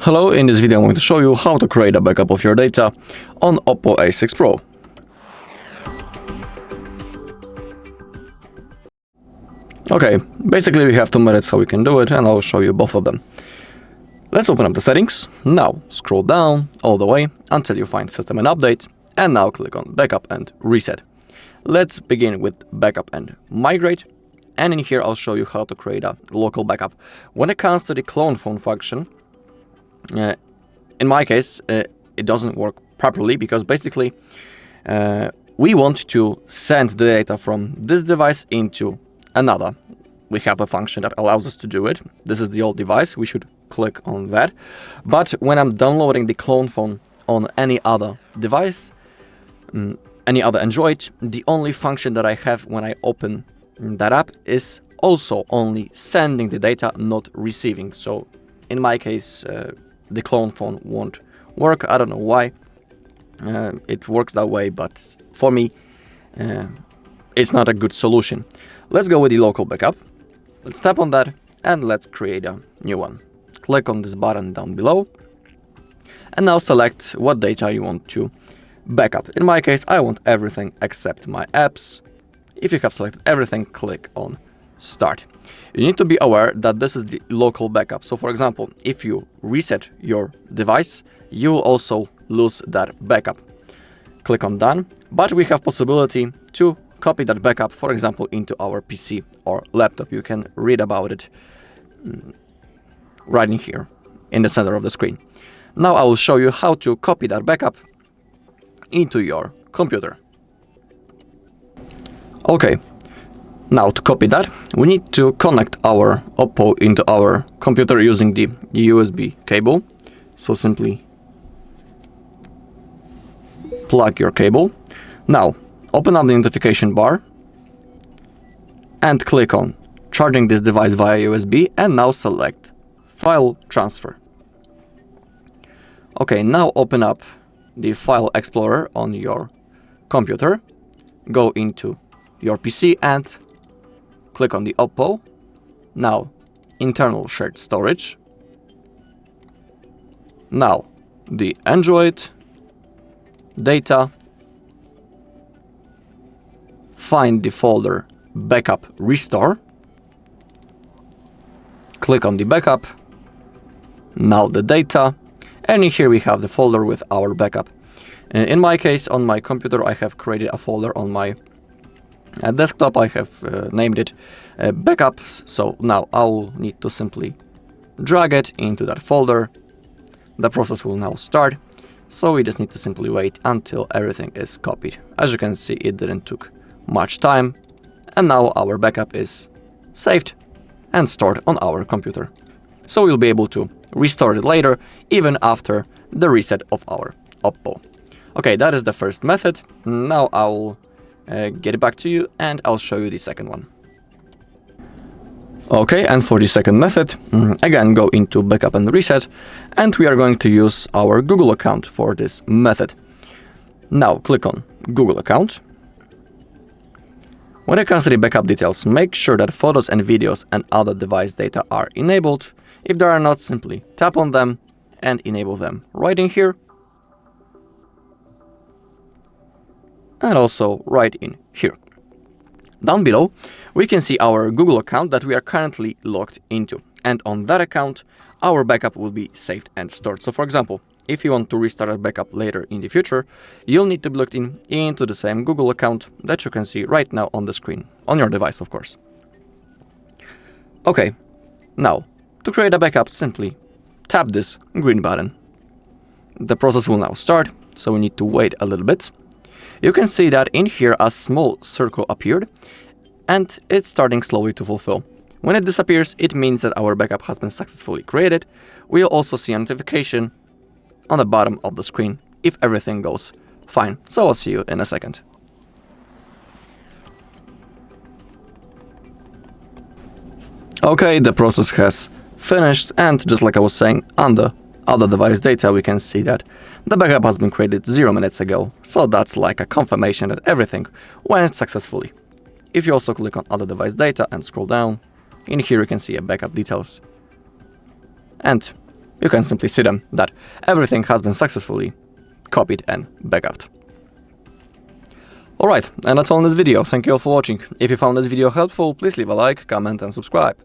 Hello, in this video I'm going to show you how to create a backup of your data on OPPO A6 Pro. Okay, basically we have 2 methods how we can do it, and I'll show you both of them. Let's open up the settings. Now scroll down all the way until you find System and Update, and now click on Backup and Reset. Let's begin with Backup and Migrate, and in here I'll show you how to create a local backup. When it comes to the clone phone function, in my case, it doesn't work properly because basically we want to send the data from this device into another. We have a function that allows us to do it. This is the old device. We should click on that. But when I'm downloading the clone phone on any other device, any other Android, the only function that I have when I open that app is also only sending the data, not receiving. So in my case, the clone phone won't work. I don't know why it works that way, but for me, it's not a good solution. Let's go with the local backup. Let's tap on that and let's create a new one. Click on this button down below and now select what data you want to backup. In my case, I want everything except my apps. If you have selected everything, click on Start. You need to be aware that this is the local backup. So for example, if you reset your device, you will also lose that backup. Click on Done, but we have possibility to copy that backup, for example, into our PC or laptop. You can read about it right in here in the center of the screen. Now I will show you how to copy that backup into your computer. Okay. Now to copy that, we need to connect our OPPO into our computer using the USB cable. So simply plug your cable. Now open up the notification bar and click on charging this device via USB, and now select File Transfer. Okay, now open up the File Explorer on your computer, go into your PC and click on the OPPO. Now, internal shared storage. Now, the Android, data. Find the folder Backup Restore. Click on the backup. Now the data. And here we have the folder with our backup. In my case, on my computer, I have created a folder on my desktop. I have named it backup. So now I'll need to simply drag it into that folder. The process will now start. So we just need to simply wait until everything is copied. As you can see, it didn't took much time. And now our backup is saved and stored on our computer. So we'll be able to restore it later, even after the reset of our OPPO. Okay, that is the first method. Now I'll get it back to you and I'll show you the second one. Okay, and for the second method, again go into Backup and Reset, and we are going to use our Google account for this method. Now click on Google account. When it comes to the backup details, make sure that photos and videos and other device data are enabled. If they are not, simply tap on them and enable them right in here. And also right in here. Down below, we can see our Google account that we are currently logged into. And on that account, our backup will be saved and stored. So for example, if you want to restart a backup later in the future, you'll need to be logged into the same Google account that you can see right now on the screen, on your device, of course. Okay, now, to create a backup, simply tap this green button. The process will now start, so we need to wait a little bit. You can see that in here a small circle appeared, and it's starting slowly to fulfill. When it disappears, it means that our backup has been successfully created. We'll also see a notification on the bottom of the screen if everything goes fine. So I'll see you in a second. Okay, the process has finished, and just like I was saying, on the other device data, we can see that the backup has been created 0 minutes ago. So that's like a confirmation that everything went successfully. If you also click on other device data and scroll down, in here you can see a backup details. And you can simply see them that everything has been successfully copied and backupped. Alright, and that's all in this video. Thank you all for watching. If you found this video helpful, please leave a like, comment and subscribe.